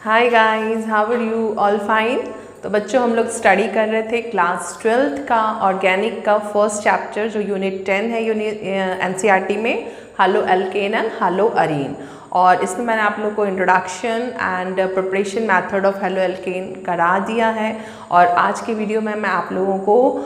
Hi guys, how are you? All fine. तो बच्चों, हम लोग स्टडी कर रहे थे क्लास 12th का ऑर्गेनिक का फर्स्ट चैप्टर जो यूनिट 10 है एनसीईआरटी में, halo alkane and hello Areen. और इसमें मैंने आप लोग को introduction and preparation method of halo alkane करा दिया है। और आज के वीडियो में मैं आप लोगों को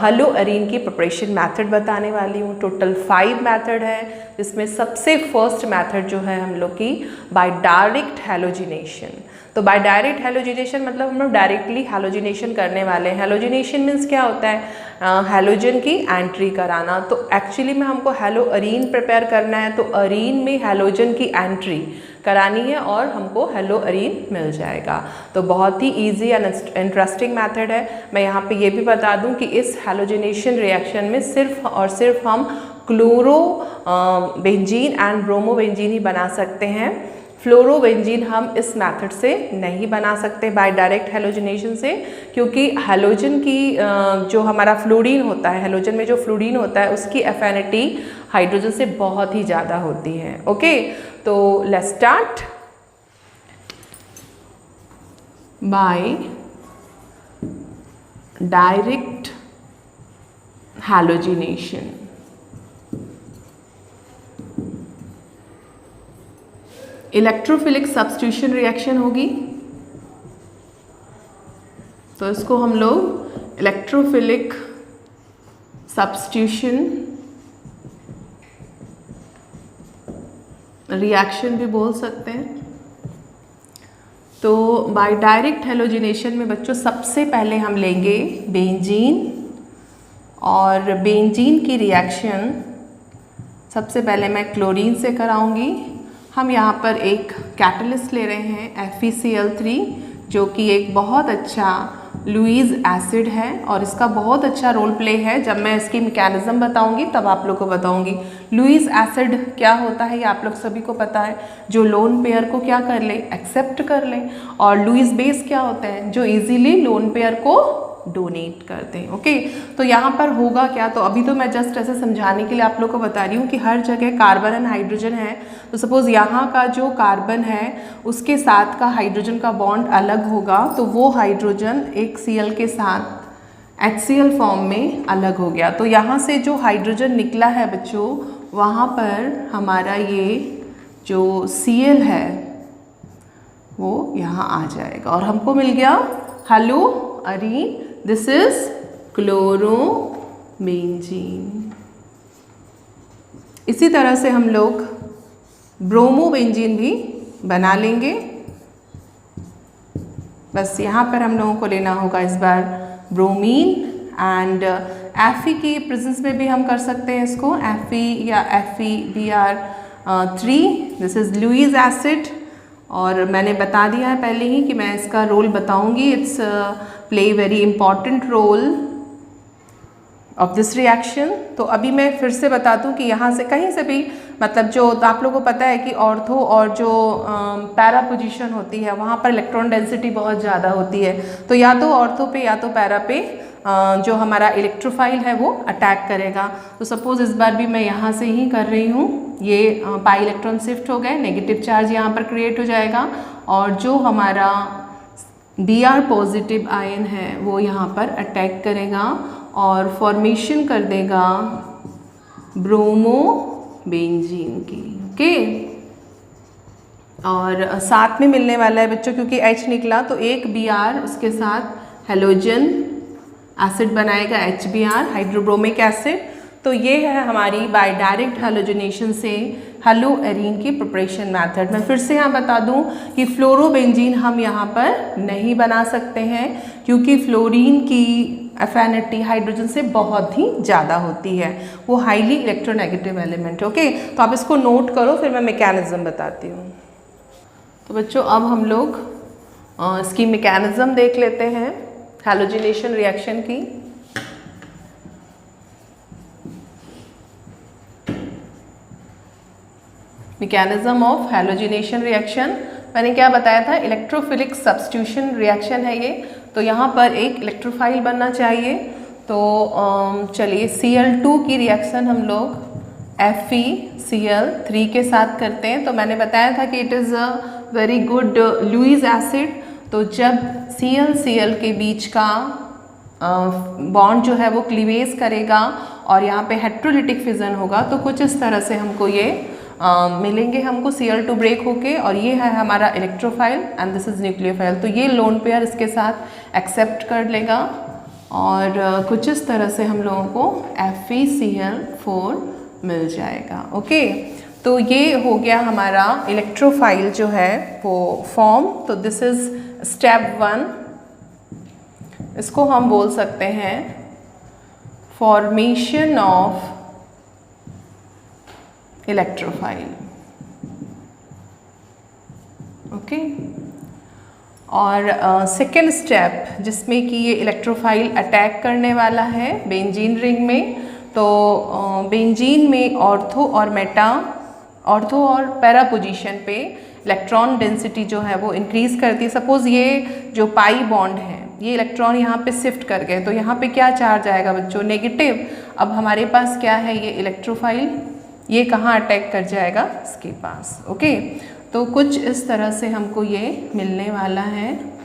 हेलो अरीन की प्रिपरेशन मेथड बताने वाली हूँ। टोटल 5 मेथड है, जिसमें सबसे फर्स्ट मेथड जो है हम लोग की बाय डायरेक्ट हैलोजिनेशन। तो बाय डायरेक्ट हैलोजिनेशन मतलब हम लोग डायरेक्टली हैलोजिनेशन करने वाले हैं। हैलोजिनेशन मीन्स क्या होता है? हैलोजन की एंट्री कराना। तो एक्चुअली में हमको हेलो अरीन प्रिपेयर करना है, तो अरीन में हैलोजन की एंट्री करानी है और हमको हेलो अरीन मिल जाएगा। तो बहुत ही इजी एंड इंटरेस्टिंग मेथड है। मैं यहाँ पे ये भी बता दूँ कि इस हैलोजिनेशन रिएक्शन में सिर्फ और सिर्फ हम chlorobenzene and bromobenzene ही बना सकते हैं। फ्लोरोबेंजीन हम इस मेथड से नहीं बना सकते बाय डायरेक्ट हैलोजिनेशन से, क्योंकि हैलोजन की जो हमारा फ्लोरीन होता है, हैलोजन में जो फ्लोरीन होता है उसकी एफिनिटी हाइड्रोजन से बहुत ही ज़्यादा होती है। ओके, तो let's start by direct halogenation. Electrophilic substitution reaction होगी, तो इसको हम लोग इलेक्ट्रोफिलिक सब्स्टिट्यूशन रिएक्शन भी बोल सकते हैं। तो बाय डायरेक्ट हैलोजिनेशन में बच्चों सबसे पहले हम लेंगे बेंजीन, और बेंजीन की रिएक्शन सबसे पहले मैं क्लोरीन से कराऊंगी। हम यहाँ पर एक कैटलिस्ट ले रहे हैं FeCl3, जो कि एक बहुत अच्छा लुईस एसिड है और इसका बहुत अच्छा रोल प्ले है। जब मैं इसकी मैकेनिज्म बताऊंगी तब आप लोग को बताऊंगी। लुईस एसिड क्या होता है ये आप लोग सभी को पता है, जो लोन पेयर को क्या कर ले, एक्सेप्ट कर ले। और लुईस बेस क्या होते हैं, जो इजीली लोन पेयर को डोनेट करते हैं। ओके, तो यहाँ पर होगा क्या, तो अभी तो मैं जस्ट ऐसे समझाने के लिए आप लोग को बता रही हूँ कि हर जगह कार्बन एंड हाइड्रोजन है। तो सपोज यहाँ का जो कार्बन है उसके साथ का हाइड्रोजन का बॉन्ड अलग होगा, तो वो हाइड्रोजन एक Cl के साथ HCl फॉर्म में अलग हो गया। तो यहाँ से जो हाइड्रोजन निकला है बच्चों, वहाँ पर हमारा ये जो Cl है वो यहाँ आ जाएगा और हमको मिल गया hello Areen. This is chlorobenzene. इसी तरह से हम लोग ब्रोमोबेंजीन भी बना लेंगे। बस यहाँ पर हम लोगों को लेना होगा इस बार ब्रोमीन, एंड Fe की प्रेजेंस में भी हम कर सकते हैं इसको, Fe या FeBr3। This is Lewis acid, और मैंने बता दिया है पहले ही कि मैं इसका रोल बताऊंगी। It's play very important role of this reaction. तो अभी मैं फिर से बता दूं कि यहाँ से कहीं से भी, मतलब जो तो आप लोगों को पता है कि ऑर्थो और जो पैरा पोजीशन होती है वहाँ पर इलेक्ट्रॉन डेंसिटी बहुत ज़्यादा होती है। तो या तो ऑर्थो पे या तो पैरा पे जो हमारा इलेक्ट्रोफाइल है वो अटैक करेगा। तो सपोज इस बार भी मैं यहाँ से ही कर रही हूँ, ये पाई इलेक्ट्रॉन शिफ्ट हो गए, नेगेटिव चार्ज यहाँ पर क्रिएट हो जाएगा, और जो हमारा Br पॉजिटिव आयन है वो यहाँ पर अटैक करेगा और फॉर्मेशन कर देगा ब्रोमोबेंजीन की। ओके, और साथ में मिलने वाला है बच्चों, क्योंकि H निकला तो एक Br उसके साथ हेलोजन एसिड बनाएगा HBr, हाइड्रोब्रोमिक एसिड। तो ये है हमारी बाय डायरेक्ट हैलोजिनेशन से हेलो एरीन की प्रिपरेशन मेथड। मैं फिर से यहाँ बता दूँ कि फ्लोरोबेंजीन हम यहाँ पर नहीं बना सकते हैं, क्योंकि फ्लोरीन की एफिनिटी हाइड्रोजन से बहुत ही ज़्यादा होती है, वो हाईली इलेक्ट्रोनेगेटिव एलिमेंट। ओके, तो आप इसको नोट करो, फिर मैं मैकेनिज्म बताती हूँ। तो बच्चों, अब हम लोग इसकी मैकेनिज्म देख लेते हैं हैलोजिनेशन रिएक्शन की। मैकेनिज्म ऑफ हैलोजिनेशन रिएक्शन मैंने क्या बताया था, इलेक्ट्रोफिलिक सब्स्टिट्यूशन रिएक्शन है ये। तो यहाँ पर एक इलेक्ट्रोफाइल बनना चाहिए। तो चलिए Cl2 की रिएक्शन हम लोग FeCl3 के साथ करते हैं। तो मैंने बताया था कि it is very good Lewis acid. तो जब Cl के बीच का बॉन्ड जो है वो क्लीवेज करेगा और यहाँ पे हेट्रोलिटिक फिजन होगा, तो कुछ इस तरह से हमको ये मिलेंगे हमको Cl2 ब्रेक होके, और ये है हमारा electrophile and this is nucleophile. तो ये लोन पेयर इसके साथ एक्सेप्ट कर लेगा और कुछ इस तरह से हम लोगों को FeCl4 मिल जाएगा। ओके, तो ये हो गया हमारा इलेक्ट्रोफाइल जो है वो फॉर्म। तो दिस इज स्टेप 1, इसको हम बोल सकते हैं फॉर्मेशन ऑफ इलेक्ट्रोफाइल। ओके, और सेकेंड स्टेप जिसमें कि ये इलेक्ट्रोफाइल अटैक करने वाला है बेंजीन रिंग में। तो बेंजीन में ऑर्थो और पैरा पोजीशन पे इलेक्ट्रॉन डेंसिटी जो है वो इंक्रीज करती है। सपोज ये जो पाई बॉन्ड है, ये इलेक्ट्रॉन यहाँ पे शिफ्ट कर गए, तो यहाँ पे क्या चार्ज आएगा बच्चों? नेगेटिव। अब हमारे पास क्या है, ये इलेक्ट्रोफाइल, ये कहाँ अटैक कर जाएगा? इसके पास। ओके, तो कुछ इस तरह से हमको ये मिलने वाला है।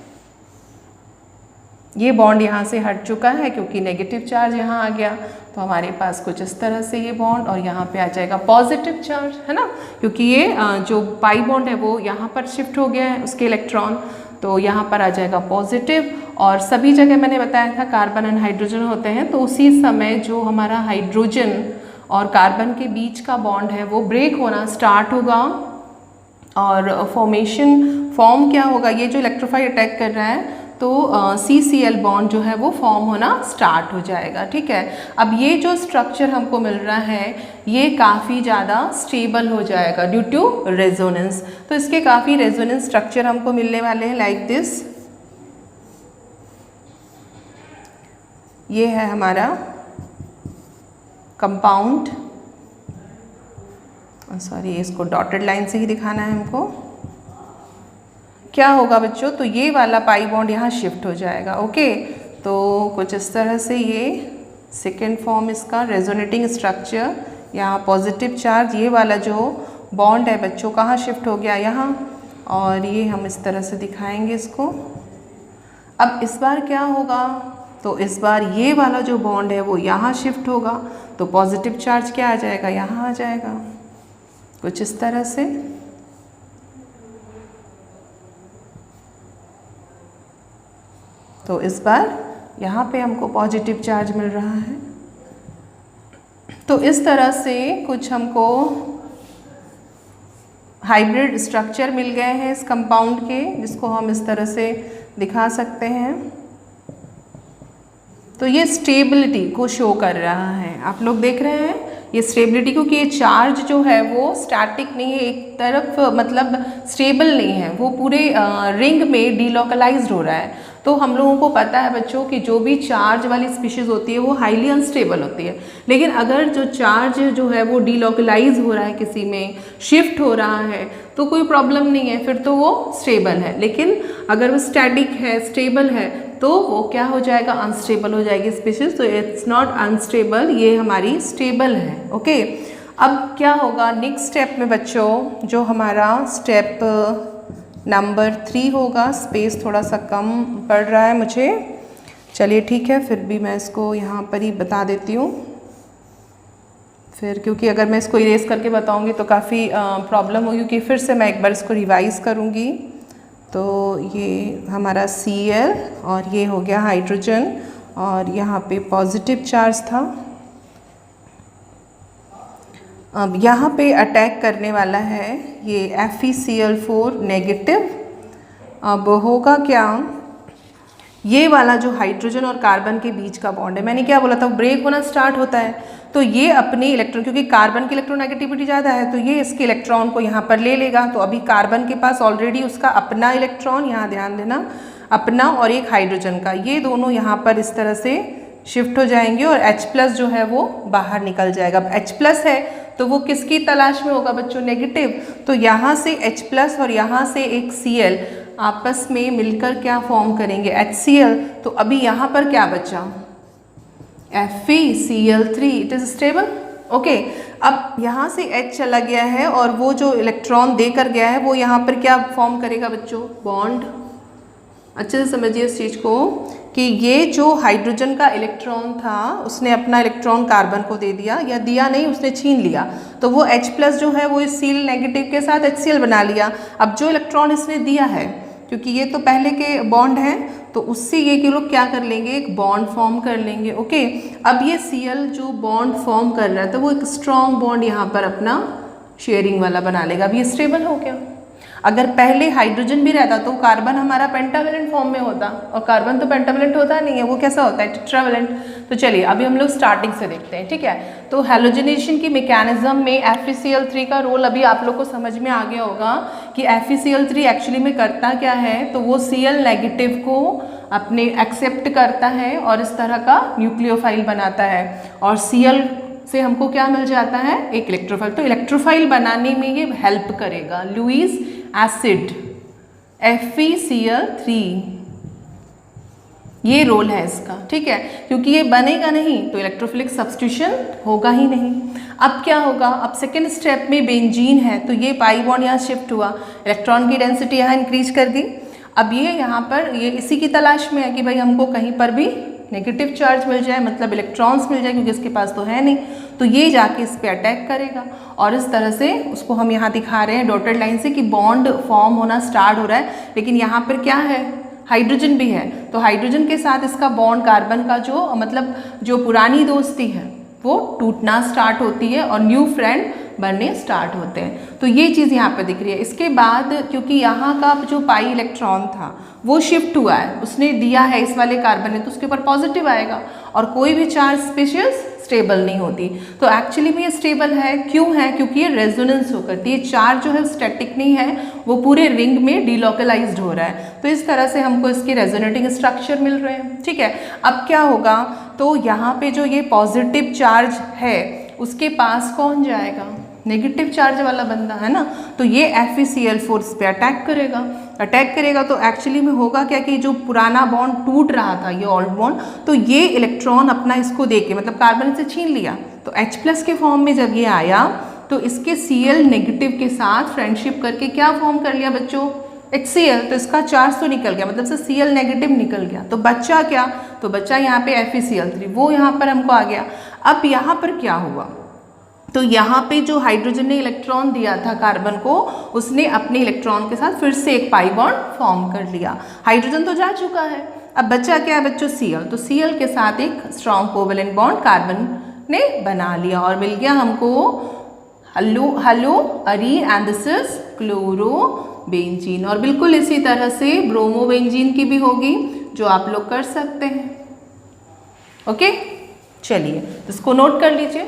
ये बॉन्ड यहाँ से हट चुका है क्योंकि नेगेटिव चार्ज यहाँ आ गया, तो हमारे पास कुछ इस तरह से ये बॉन्ड, और यहाँ पे आ जाएगा पॉजिटिव चार्ज, है ना, क्योंकि ये जो पाई बॉन्ड है वो यहाँ पर शिफ्ट हो गया है उसके इलेक्ट्रॉन, तो यहाँ पर आ जाएगा पॉजिटिव। और सभी जगह मैंने बताया था कार्बन एंड हाइड्रोजन होते हैं, तो उसी समय जो हमारा हाइड्रोजन और कार्बन के बीच का बॉन्ड है वो ब्रेक होना स्टार्ट होगा, और फॉर्म क्या होगा? ये जो इलेक्ट्रोफाइल अटैक कर रहा है तो CCl बॉन्ड जो है वो फॉर्म होना स्टार्ट हो जाएगा। ठीक है, अब ये जो स्ट्रक्चर हमको मिल रहा है ये काफ़ी ज़्यादा स्टेबल हो जाएगा ड्यू टू रेजोनेंस। तो इसके काफ़ी रेजोनेंस स्ट्रक्चर हमको मिलने वाले हैं लाइक दिस। ये है हमारा कंपाउंड, सॉरी इसको डॉटेड लाइन से ही दिखाना है हमको। क्या होगा बच्चों? तो ये वाला पाई बॉन्ड यहाँ शिफ्ट हो जाएगा। ओके, तो कुछ इस तरह से ये सेकेंड फॉर्म इसका रेजोनेटिंग स्ट्रक्चर, यहाँ पॉजिटिव चार्ज, ये वाला जो बॉन्ड है बच्चों कहाँ शिफ्ट हो गया? यहाँ, और ये हम इस तरह से दिखाएंगे इसको। अब इस बार क्या होगा? तो इस बार ये वाला जो बॉन्ड है वो यहाँ शिफ्ट होगा, तो पॉजिटिव चार्ज क्या आ जाएगा? यहाँ आ जाएगा, कुछ इस तरह से। तो इस बार यहाँ पे हमको पॉजिटिव चार्ज मिल रहा है। तो इस तरह से कुछ हमको हाइब्रिड स्ट्रक्चर मिल गए हैं इस कंपाउंड के, जिसको हम इस तरह से दिखा सकते हैं। तो ये स्टेबिलिटी को शो कर रहा है, आप लोग देख रहे हैं ये स्टेबिलिटी, क्योंकि ये चार्ज जो है वो स्टैटिक नहीं है, एक तरफ मतलब स्टेबल नहीं है, वो पूरे रिंग में डिलोकलाइज्ड हो रहा है। तो हम लोगों को पता है बच्चों कि जो भी चार्ज वाली स्पीशीज़ होती है वो हाईली अनस्टेबल होती है, लेकिन अगर जो चार्ज जो है वो डिलोकलाइज हो रहा है, किसी में शिफ्ट हो रहा है, तो कोई प्रॉब्लम नहीं है, फिर तो वो स्टेबल है। लेकिन अगर वो स्टैटिक है, स्टेबल है, तो वो क्या हो जाएगा? अनस्टेबल हो जाएगी स्पीशीज़। तो इट्स नॉट अनस्टेबल, ये हमारी स्टेबल है। ओके, अब क्या होगा नेक्स्ट स्टेप में बच्चों? जो हमारा स्टेप नंबर 3 होगा। स्पेस थोड़ा सा कम पड़ रहा है मुझे, चलिए ठीक है, फिर भी मैं इसको यहाँ पर ही बता देती हूँ फिर, क्योंकि अगर मैं इसको इरेज करके बताऊँगी तो काफ़ी प्रॉब्लम होगी, क्योंकि फिर से मैं एक बार इसको रिवाइज़ करूँगी। तो ये हमारा Cl और ये हो गया हाइड्रोजन, और यहाँ पे पॉजिटिव चार्ज था। अब यहाँ पे अटैक करने वाला है ये FeCl4 नेगेटिव। अब होगा क्या? ये वाला जो हाइड्रोजन और कार्बन के बीच का बॉन्ड है, मैंने क्या बोला था, ब्रेक होना स्टार्ट होता है, तो ये अपने इलेक्ट्रॉन, क्योंकि कार्बन की इलेक्ट्रोनेगेटिविटी ज़्यादा है, तो ये इसके इलेक्ट्रॉन को यहाँ पर ले लेगा। तो अभी कार्बन के पास ऑलरेडी उसका अपना इलेक्ट्रॉन, यहाँ ध्यान देना, अपना और एक हाइड्रोजन का, ये दोनों यहाँ पर इस तरह से शिफ्ट हो जाएंगे, और H+ जो है वो बाहर निकल जाएगा। अब H+ है तो वो किसकी तलाश में होगा बच्चों? नेगेटिव। तो यहाँ से H+ और यहाँ से एक Cl आपस में मिलकर क्या फॉर्म करेंगे? HCl। तो अभी यहाँ पर क्या बचा? FeCl3, it is stable. Okay, अब यहाँ से H चला गया है और वो जो इलेक्ट्रॉन देकर गया है वो यहाँ पर क्या फॉर्म करेगा बच्चों, बॉन्ड। अच्छे से समझिए इस चीज़ को कि ये जो हाइड्रोजन का इलेक्ट्रॉन था उसने अपना इलेक्ट्रॉन कार्बन को दे दिया, या दिया नहीं उसने छीन लिया, तो वो H+ जो है वो इस Cl नेगेटिव के साथ HCl बना लिया। अब जो इलेक्ट्रॉन इसने दिया है, क्योंकि ये तो पहले के बॉन्ड हैं, तो उससे ये लोग क्या कर लेंगे, एक बॉन्ड फॉर्म कर लेंगे। ओके, अब ये Cl जो बॉन्ड फॉर्म कर रहा है तो वो एक स्ट्रॉन्ग बॉन्ड यहाँ पर अपना शेयरिंग वाला बना लेगा। अब ये स्टेबल हो गया। अगर पहले हाइड्रोजन भी रहता तो कार्बन हमारा पेंटावेलेंट फॉर्म में होता, और कार्बन तो पेंटावेलेंट होता नहीं है, वो कैसा होता है, टेट्रावेलेंट। तो चलिए अभी हम लोग स्टार्टिंग से देखते हैं, ठीक है। तो हैलोजिनेशन की मैकेनिज्म में FeCl3 का रोल अभी आप लोग को समझ में आ गया होगा कि FeCl3 एक्चुअली में करता क्या है, तो वो Cl नेगेटिव को अपने एक्सेप्ट करता है और इस तरह का न्यूक्लियोफाइल बनाता है, और Cl से हमको क्या मिल जाता है, एक इलेक्ट्रोफाइल। तो इलेक्ट्रोफाइल बनाने में ये हेल्प करेगा। लुईस एसिड FeCl3, ये रोल है इसका, ठीक है, क्योंकि ये बनेगा नहीं तो इलेक्ट्रोफिलिक सब्स्टिट्यूशन होगा ही नहीं। अब क्या होगा, अब सेकेंड स्टेप में बेंजीन है, तो ये पाई बॉन्ड यहाँ शिफ्ट हुआ, इलेक्ट्रॉन की डेंसिटी यहाँ इंक्रीज कर दी। अब ये यहाँ पर ये इसी की तलाश में है कि भाई हमको कहीं पर भी नेगेटिव चार्ज मिल जाए, मतलब इलेक्ट्रॉन्स मिल जाए, क्योंकि इसके पास तो है नहीं, तो ये जाके इस पे अटैक करेगा। और इस तरह से उसको हम यहाँ दिखा रहे हैं डॉटेड लाइन से कि बॉन्ड फॉर्म होना स्टार्ट हो रहा है, लेकिन यहाँ पर क्या है, हाइड्रोजन भी है, तो हाइड्रोजन के साथ इसका बॉन्ड कार्बन का जो मतलब जो पुरानी दोस्ती है वो टूटना स्टार्ट होती है और न्यू फ्रेंड बनने स्टार्ट होते हैं। तो ये चीज़ यहाँ पे दिख रही है। इसके बाद क्योंकि यहाँ का जो पाई इलेक्ट्रॉन था वो शिफ्ट हुआ है, उसने दिया है इस वाले कार्बन ने, तो उसके ऊपर पॉजिटिव आएगा, और कोई भी चार्ज स्पीशीज स्टेबल नहीं होती। तो एक्चुअली में ये स्टेबल है, क्यों है, क्योंकि ये रेजोनेंस होकर, ये चार्ज जो है स्टैटिक नहीं है, वो पूरे रिंग में डिलोकलाइज्ड हो रहा है। तो इस तरह से हमको इसके रेजोनेटिंग स्ट्रक्चर मिल रहे हैं, ठीक है। अब क्या होगा, तो यहाँ पे जो ये पॉजिटिव चार्ज है उसके पास कौन जाएगा, नेगेटिव चार्ज वाला बंदा है ना, तो ये FeCl4 इस पे अटैक करेगा। तो एक्चुअली में होगा क्या कि जो पुराना बॉन्ड टूट रहा था, ये ओल्ड बॉन्ड, तो ये इलेक्ट्रॉन अपना इसको देके मतलब कार्बन से छीन लिया, तो H+ के फॉर्म में जब ये आया तो इसके Cl नेगेटिव के साथ फ्रेंडशिप करके क्या फॉर्म कर लिया बच्चों, HCl, तो इसका चार्ज तो निकल गया, मतलब से Cl नेगेटिव निकल गया, तो बच्चा क्या, तो बच्चा यहाँ पे FeCl3, वो यहाँ पर हमको आ गया। अब यहाँ पर क्या हुआ, तो यहाँ पे जो हाइड्रोजन ने इलेक्ट्रॉन दिया था कार्बन को, उसने अपने इलेक्ट्रॉन के साथ फिर से एक पाई बॉन्ड फॉर्म कर लिया। हाइड्रोजन तो जा चुका है, अब बचा क्या है बच्चों, Cl, तो Cl के साथ एक स्ट्रॉन्ग कोवेलेंट बॉन्ड कार्बन ने बना लिया और मिल गया हमको hello Areen, and this is chlorobenzene. और बिल्कुल इसी तरह से ब्रोमोबेंजीन की भी होगी जो आप लोग कर सकते हैं। ओके, चलिए इसको नोट कर लीजिए।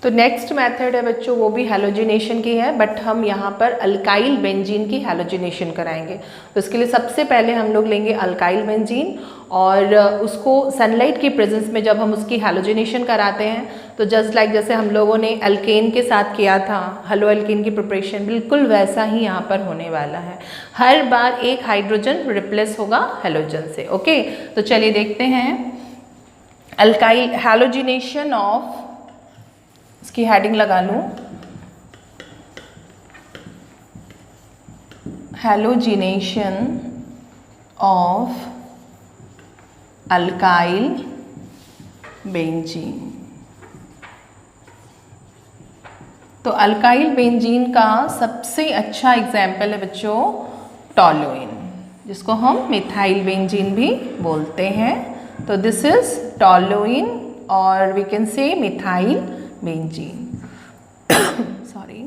तो नेक्स्ट मेथड है बच्चों, वो भी हैलोजिनेशन की है, बट हम यहाँ पर अल्काइल बेंजीन की हैलोजिनेशन कराएंगे। तो इसके लिए सबसे पहले हम लोग लेंगे अल्काइल बेंजीन, और उसको सनलाइट की प्रेजेंस में जब हम उसकी हैलोजिनेशन कराते हैं, तो जस्ट लाइक जैसे हम लोगों ने अल्केन के साथ किया था, हलो अल्केन की प्रिपरेशन, बिल्कुल वैसा ही यहाँ पर होने वाला है। हर बार एक हाइड्रोजन रिप्लेस होगा हैलोजन से। ओके, तो चलिए देखते हैं अल्काइल हैलोजिनेशन ऑफ, इसकी हेडिंग लगा लूँ, हैलोजिनेशन ऑफ अल्काइल बेंजीन। तो अल्काइल बेंजीन का सबसे अच्छा एग्जाम्पल है बच्चों टॉलुइन, जिसको हम मिथाइल बेंजीन भी बोलते हैं। तो दिस इज टॉलुइन और we can say methyl benzene. Sorry.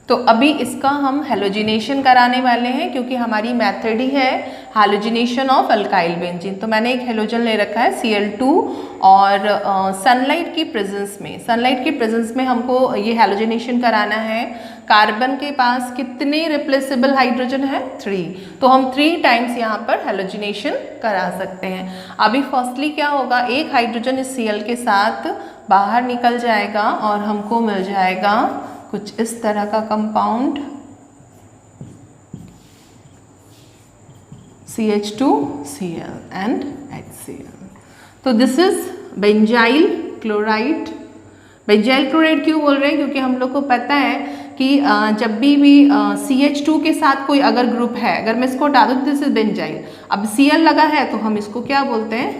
तो अभी इसका हम हैलोजिनेशन कराने वाले हैं, क्योंकि हमारी मेथड ही है हैलोजिनेशन ऑफ अल्काइल बेंजीन। तो मैंने एक हैलोजन ले रखा है Cl2, और सनलाइट की प्रेजेंस में हमको ये हैलोजिनेशन कराना है। कार्बन के पास कितने रिप्लेसेबल हाइड्रोजन है, 3, तो हम 3 टाइम्स यहाँ पर हैलोजिनेशन करा सकते हैं। अभी फर्स्टली क्या होगा, एक हाइड्रोजन इस Cl के साथ बाहर निकल जाएगा और हमको मिल जाएगा कुछ इस तरह का कंपाउंड CH2Cl एंड HCl। तो this is benzyl chloride. Benzyl chloride क्यों बोल रहे हैं? क्योंकि हम लोग को पता है कि जब भी CH2 के साथ कोई अगर ग्रुप है, अगर मैं इसको हटा दूँ दिस इज बेंजाइल, अब Cl लगा है तो हम इसको क्या बोलते हैं?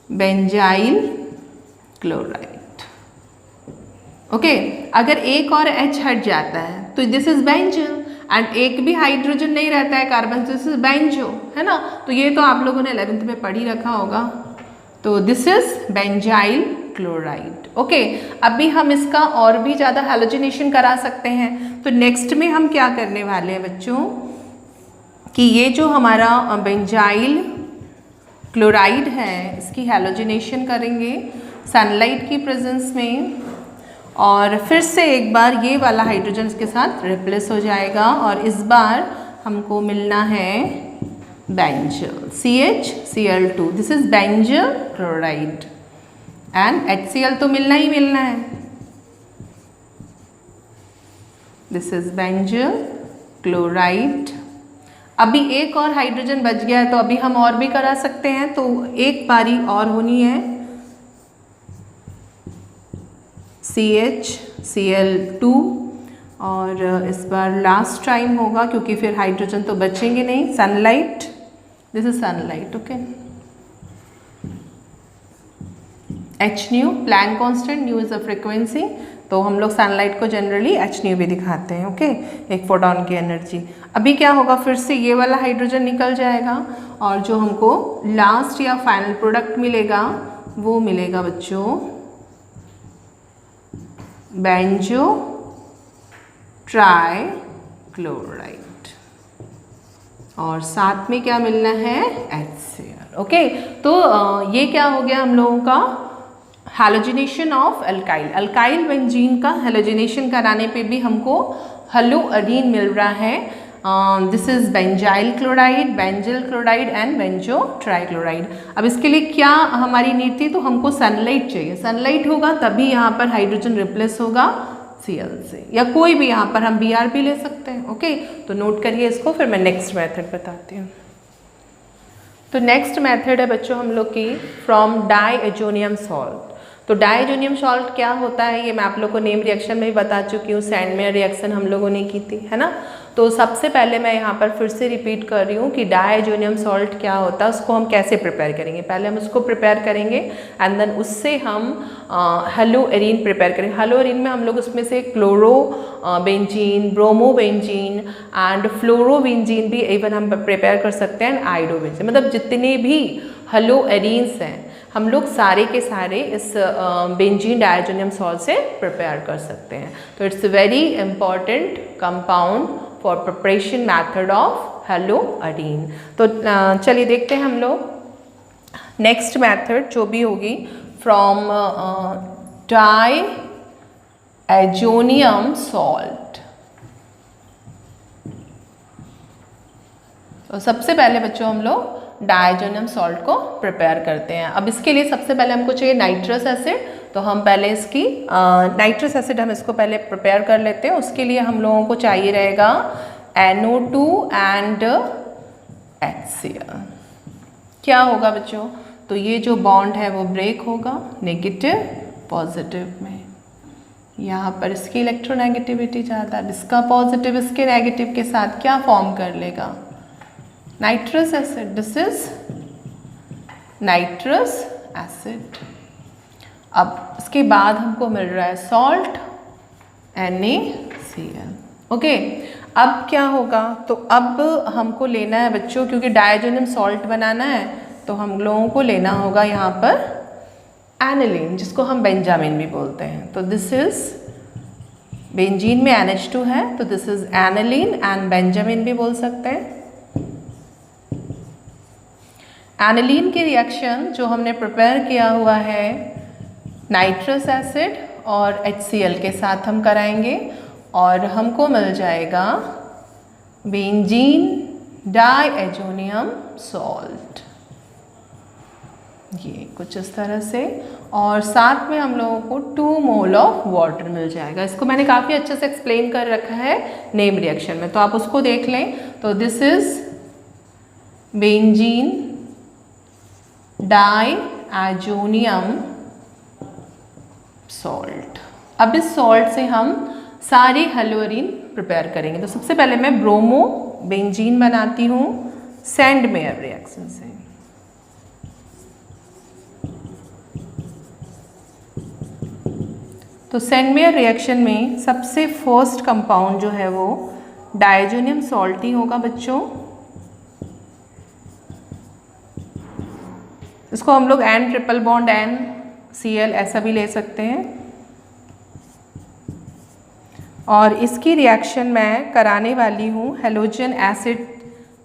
Benzyl chloride. ओके, अगर एक और H हट जाता है तो दिस इज बेंजल, एंड एक भी हाइड्रोजन नहीं रहता है कार्बन, दिस इज बेंजो, है ना। तो ये तो आप लोगों ने 11th में पढ़ ही रखा होगा। तो this is benzyl chloride. Okay, अभी हम इसका और भी ज़्यादा हैलोजिनेशन करा सकते हैं। तो नेक्स्ट में हम क्या करने वाले हैं बच्चों कि ये जो हमारा बेंजाइल क्लोराइड है इसकी हैलोजिनेशन करेंगे सनलाइट की प्रेजेंस में, और फिर से एक बार ये वाला हाइड्रोजन इसके साथ रिप्लेस हो जाएगा और इस बार हमको मिलना है benzyl CHCl2। This is benzyl chloride and HCl तो मिलना ही मिलना है। This is benzyl chloride. अभी एक और हाइड्रोजन बच गया है तो अभी हम और भी करा सकते हैं, तो एक बारी और होनी है CHCl2 और इस बार लास्ट टाइम होगा क्योंकि फिर हाइड्रोजन तो बचेंगे नहीं। Sunlight, this is sunlight. Okay, H nu Planck constant, nu is a frequency, तो हम लोग सनलाइट को जनरली H न्यू भी दिखाते हैं। ओके, एक फोटोन की एनर्जी। अभी क्या होगा, फिर से ये वाला हाइड्रोजन निकल जाएगा और जो हमको लास्ट या फाइनल प्रोडक्ट मिलेगा वो मिलेगा बच्चों बेंजो ट्राई क्लोराइड, और साथ में क्या मिलना है? HCl। ओके, तो ये क्या हो गया हम लोगों का halogenation of alkyl. Alkyl benzene का हैलोजिनेशन कराने पे भी हमको हेलोअरीन मिल रहा है। This is benzyl chloride, benzal chloride and benzo trichloride. अब इसके लिए क्या हमारी नीड थी? तो हमको सनलाइट चाहिए। सनलाइट होगा तभी यहाँ पर हाइड्रोजन रिप्लेस होगा Cl से, या कोई भी यहाँ पर हम Br भी ले सकते हैं। ओके, तो नोट करिए इसको, फिर मैं नेक्स्ट मेथड बताती हूँ। तो नेक्स्ट मेथड है बच्चों हम लोग की फ्रॉम डाइएजोनियम सॉल्ट। तो डाइएजोनियम सॉल्ट क्या होता है ये मैं आप लोग को नेम रिएक्शन में ही बता चुकी हूँ, सैंडमेयर रिएक्शन हम लोगों ने की थी, है ना। तो सबसे पहले मैं यहाँ पर फिर से रिपीट कर रही हूँ कि डाइएजोनियम सॉल्ट क्या होता है, उसको हम कैसे प्रिपेयर करेंगे। पहले हम उसको प्रिपेयर करेंगे एंड देन उससे हम हेलोअरीन प्रिपेयर करेंगे। हेलोअरीन में हम लोग उसमें से chloro benzene, bromo benzene and fluoro benzene भी इवन हम प्रिपेयर कर सकते हैं, एंड आइडो बेंजीन, मतलब जितने भी हेलोअरीन्स हैं हम लोग सारे के सारे इस बेंजीन डाइएजोनियम सॉल्ट से प्रिपेयर कर सकते हैं। तो it's very important compound for preparation method of haloarene. तो चलिए देखते हैं हम लोग नेक्स्ट मेथड जो भी होगी फ्रॉम डाइएजोनियम सॉल्ट। तो सबसे पहले बच्चों हम लोग डाइएजोनियम सॉल्ट को प्रिपेयर करते हैं। अब इसके लिए सबसे पहले हमको चाहिए नाइट्रस एसिड, तो हम पहले इसकी नाइट्रस एसिड हम इसको पहले प्रिपेयर कर लेते हैं। उसके लिए हम लोगों को चाहिए रहेगा NO2 एंड HCl। क्या होगा बच्चों, तो ये जो बॉन्ड है वो ब्रेक होगा नेगेटिव पॉजिटिव में। यहाँ पर इसकी इलेक्ट्रोनेगेटिविटी ज़्यादा, इसका पॉजिटिव इसके नेगेटिव के साथ क्या फॉर्म कर लेगा? Nitrous acid. This is nitrous acid. अब इसके बाद हमको मिल रहा है सॉल्ट NaCl। ओके, अब क्या होगा, तो अब हमको लेना है बच्चों, क्योंकि डाइएजोनियम सॉल्ट बनाना है तो हम लोगों को लेना होगा यहाँ पर एनिलीन, जिसको हम बेंजामिन भी बोलते हैं। तो दिस इज बेंजीन में NH2 है तो this is aniline and Benjamin भी बोल सकते हैं। एनिलीन की रिएक्शन जो हमने प्रिपेयर किया हुआ है नाइट्रस एसिड और HCl के साथ हम कराएंगे और हमको मिल जाएगा बेंजीन डाइएजोनियम सॉल्ट, ये कुछ इस तरह से, और साथ में हम लोगों को 2 मोल ऑफ वाटर मिल जाएगा। इसको मैंने काफ़ी अच्छे से एक्सप्लेन कर रखा है नेम रिएक्शन में, तो आप उसको देख लें। तो this is benzene diazonium azonium salt. अब इस सॉल्ट से हम सारे हेलोअरीन प्रिपेयर करेंगे। तो सबसे पहले मैं ब्रोमो बेंजीन बनाती हूँ सैंडमेयर रिएक्शन से। तो सैंडमेयर रिएक्शन में सबसे फर्स्ट कंपाउंड जो है वो डायजोनियम सॉल्ट ही होगा बच्चों। इसको हम लोग N ट्रिपल बॉन्ड NCl ऐसा भी ले सकते हैं। और इसकी रिएक्शन मैं कराने वाली हूँ हेलोजन एसिड।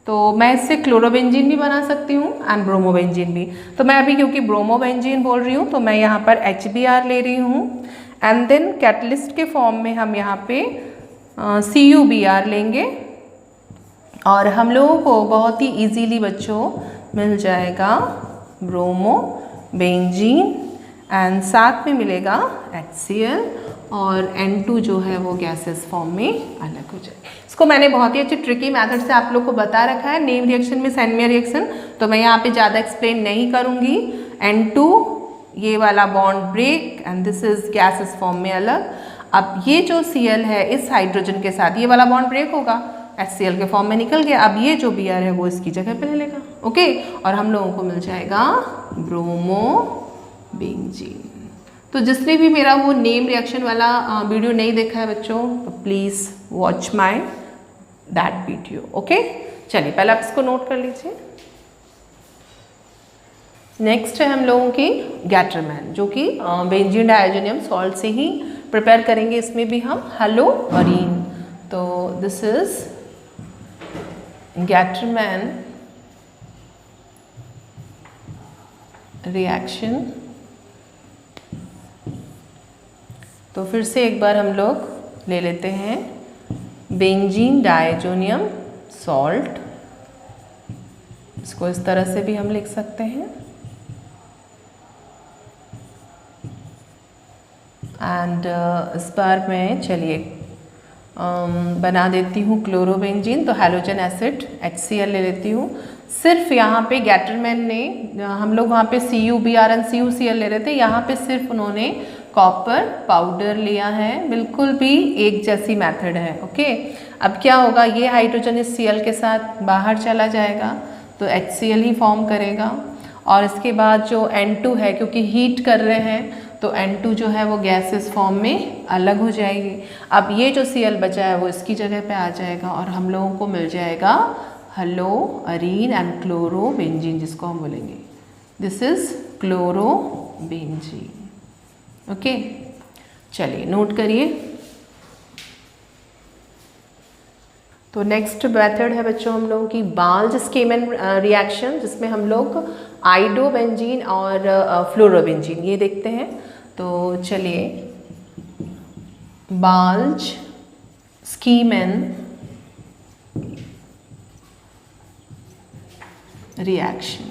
तो मैं इससे क्लोरोबेंजीन भी बना सकती हूँ एंड ब्रोमोबेंजीन भी। तो मैं अभी क्योंकि ब्रोमोबेंजीन बोल रही हूँ तो मैं यहाँ पर HBr ले रही हूँ एंड देन कैटलिस्ट के फॉर्म में हम यहाँ पे CuBr लेंगे और हम लोगों को बहुत ही इजीली बच्चों मिल जाएगा ब्रोमोबेंजीन एंड साथ में मिलेगा HCl और N2 जो है वो गैसेस फॉर्म में अलग हो जाए। इसको मैंने बहुत ही अच्छी ट्रिकी मेथड से आप लोग को बता रखा है नेम रिएक्शन में सैंडमेयर रिएक्शन, तो मैं यहाँ पे ज़्यादा एक्सप्लेन नहीं करूँगी। N2 ये वाला bond break and this is gases form में अलग। अब ये जो Cl है इस हाइड्रोजन के साथ ये वाला बॉन्ड ब्रेक होगा, HCl के फॉर्म में निकल गया। अब ये जो Br है वो इसकी जगह पे ले लेगा, ओके। और हम लोगों को मिल जाएगा ब्रोमोबेंजीन। तो जिसने भी मेरा वो नेम रिएक्शन वाला वीडियो नहीं देखा है बच्चों तो please watch my that video, okay. चलिए पहले आप इसको नोट कर लीजिए। नेक्स्ट है हम लोगों की गैटरमैन जो कि बेंजीन डायजोनियम सॉल्ट से ही प्रिपेयर करेंगे। इसमें भी हम हेलोअरीन। तो दिस इज गैटरमैन रिएक्शन। तो फिर से एक बार हम लोग ले लेते हैं बेंजीन डायजोनियम सॉल्ट। इसको इस तरह से भी हम लिख सकते हैं एंड इस बार मैं चलिए बना देती हूँ क्लोरोबेंजीन। तो हैलोजन एसिड HCl ले लेती हूँ। सिर्फ यहाँ पे गैटरमैन ने हम लोग वहाँ पे CuBr और CuCl ले रहे थे, यहाँ पे सिर्फ उन्होंने कॉपर पाउडर लिया है। बिल्कुल भी एक जैसी मेथड है, ओके। अब क्या होगा, ये हाइड्रोजन इस Cl के साथ बाहर चला जाएगा तो HCl ही फॉर्म करेगा और इसके बाद जो N2 है क्योंकि हीट कर रहे हैं तो N2 जो है वो गैसेस फॉर्म में अलग हो जाएगी। अब ये जो Cl बचा है वो इसकी जगह पे आ जाएगा और हम लोगों को मिल जाएगा हेलोअरीन एंड क्लोरोबेंजीन जिसको हम बोलेंगे दिस इज क्लोरोबेंजीन, ओके। चलिए नोट करिए। तो नेक्स्ट मेथड है बच्चों हम लोगों की बाल्ज-स्कीमन रिएक्शन जिसमें हम लोग आइडोबेंजीन और फ्लोरोबेंजीन ये देखते हैं। तो चलिए बाल्ज-स्कीमन रिएक्शन।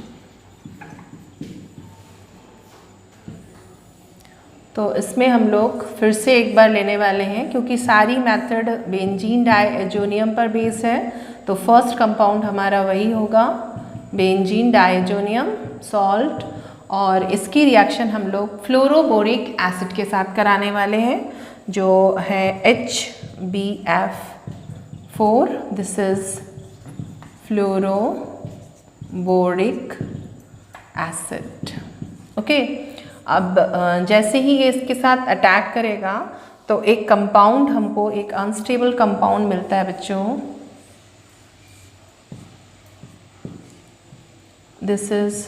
तो इसमें हम लोग फिर से एक बार लेने वाले हैं क्योंकि सारी मेथड बेंजीन डायजोनियम पर बेस है। तो फर्स्ट कंपाउंड हमारा वही होगा बेंजीन डायजोनियम सॉल्ट और इसकी रिएक्शन हम लोग फ्लोरोबोरिक एसिड के साथ कराने वाले हैं जो है HBF4। This is fluoroboric acid, okay. अब जैसे ही ये इसके साथ अटैक करेगा तो एक कंपाउंड हमको एक अनस्टेबल कंपाउंड मिलता है बच्चों। This is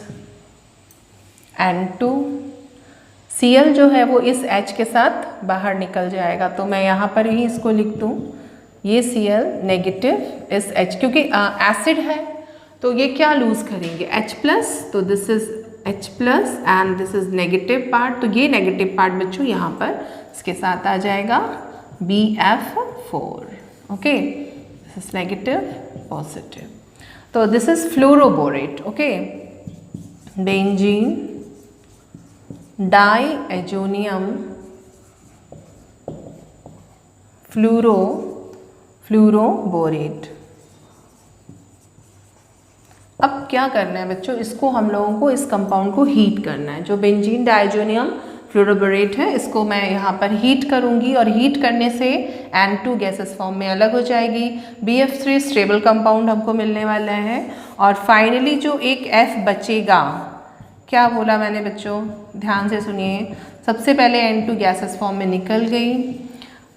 N2। Cl जो है वो इस H के साथ बाहर निकल जाएगा तो मैं यहाँ पर ही इसको लिख दूँ ये Cl नेगेटिव इस H क्योंकि एसिड है तो ये क्या लूज करेंगे H प्लस। तो this is H plus and this is negative part. तो ये नेगेटिव पार्ट बच्चों यहाँ पर इसके साथ आ जाएगा BF4, okay. This is negative positive. तो this is fluoroborate, okay. Benzene diazonium fluoroborate. अब क्या करना है बच्चों, इसको हम लोगों को इस कंपाउंड को हीट करना है। जो बेंजीन डाइजोनियम फ्लोरोबोरेट है इसको मैं यहाँ पर हीट करूँगी और हीट करने से N2 गैसेस फॉर्म में अलग हो जाएगी। BF3 स्टेबल कंपाउंड हमको मिलने वाला है और फाइनली जो एक F बचेगा, क्या बोला मैंने बच्चों, ध्यान से सुनिए। सबसे पहले N2 गैसेस फॉर्म में निकल गई,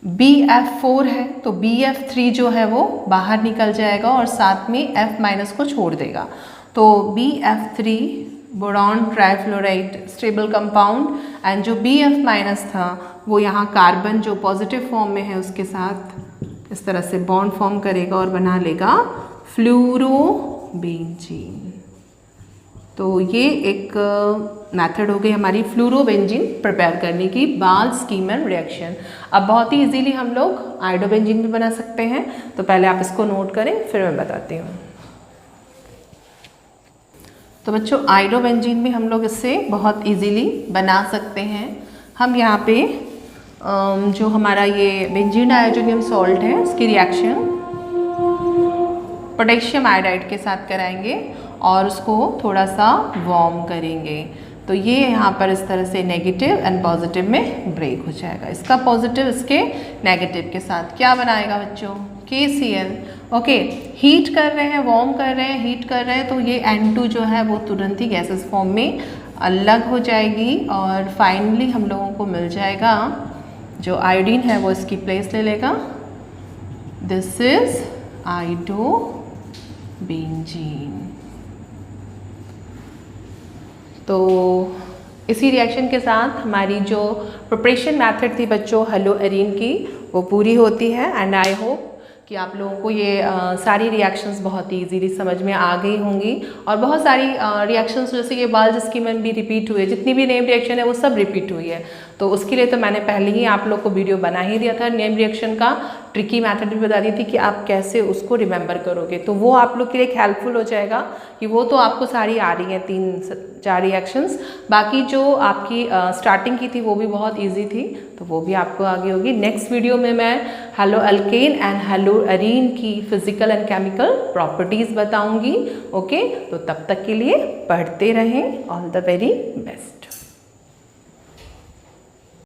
BF4 है तो BF3 जो है वो बाहर निकल जाएगा और साथ में F माइनस को छोड़ देगा। तो BF3 boron trifluoride stable compound and जो BF माइनस था वो यहाँ कार्बन जो पॉजिटिव फॉर्म में है उसके साथ इस तरह से बॉन्ड फॉर्म करेगा और बना लेगा फ्लूरोबेंजीन। तो ये एक मेथड हो गई हमारी फ्लूरोबेंजीन प्रिपेयर करने की, बाल्स-कीमन रिएक्शन। अब बहुत ही इजीली हम लोग आयोडोबेंजीन भी बना सकते हैं, तो पहले आप इसको नोट करें फिर मैं बताती हूँ। तो बच्चों आयोडोबेंजीन भी हम लोग इससे बहुत इजीली बना सकते हैं। हम यहाँ पे जो हमारा ये बेंजीन डाइजोनियम सॉल्ट है उसकी रिएक्शन पोटेशियम आयोडाइड के साथ कराएंगे और उसको थोड़ा सा वार्म करेंगे। तो ये यहाँ पर इस तरह से नेगेटिव एंड पॉजिटिव में ब्रेक हो जाएगा। इसका पॉजिटिव इसके नेगेटिव के साथ क्या बनाएगा बच्चों, KCl। ओके, हीट कर रहे हैं, वार्म कर रहे हैं, हीट कर रहे हैं, तो ये N2 जो है वो तुरंत ही गैसेस फॉर्म में अलग हो जाएगी और फाइनली हम लोगों को मिल जाएगा जो आयोडीन है वो इसकी प्लेस ले लेगा। This is iodobenzene. तो इसी रिएक्शन के साथ हमारी जो प्रिपरेशन मेथड थी बच्चों हेलोअरीन की वो पूरी होती है एंड आई होप कि आप लोगों को ये सारी रिएक्शंस बहुत ही इजीली समझ में आ गई होंगी। और बहुत सारी रिएक्शंस जैसे ये बाल्स-कीमन भी रिपीट हुए, जितनी भी नेम रिएक्शन है वो सब रिपीट हुई है। तो उसके लिए तो मैंने पहले ही आप लोग को वीडियो बना ही दिया था, नेम रिएक्शन का ट्रिकी मेथड भी बता दी थी कि आप कैसे उसको रिमेंबर करोगे। तो वो आप लोग के लिए हेल्पफुल हो जाएगा कि वो तो आपको सारी आ रही हैं 3-4 रिएक्शंस। बाकी जो आपकी स्टार्टिंग की थी वो भी बहुत ईजी थी, तो वो भी आपको आगे होगी। नेक्स्ट वीडियो में मैं हेलोअल्केन एंड हेलोअरीन की फिजिकल एंड केमिकल प्रॉपर्टीज़ बताऊंगी। ओके, तो तब तक के लिए पढ़ते रहें। All the very best.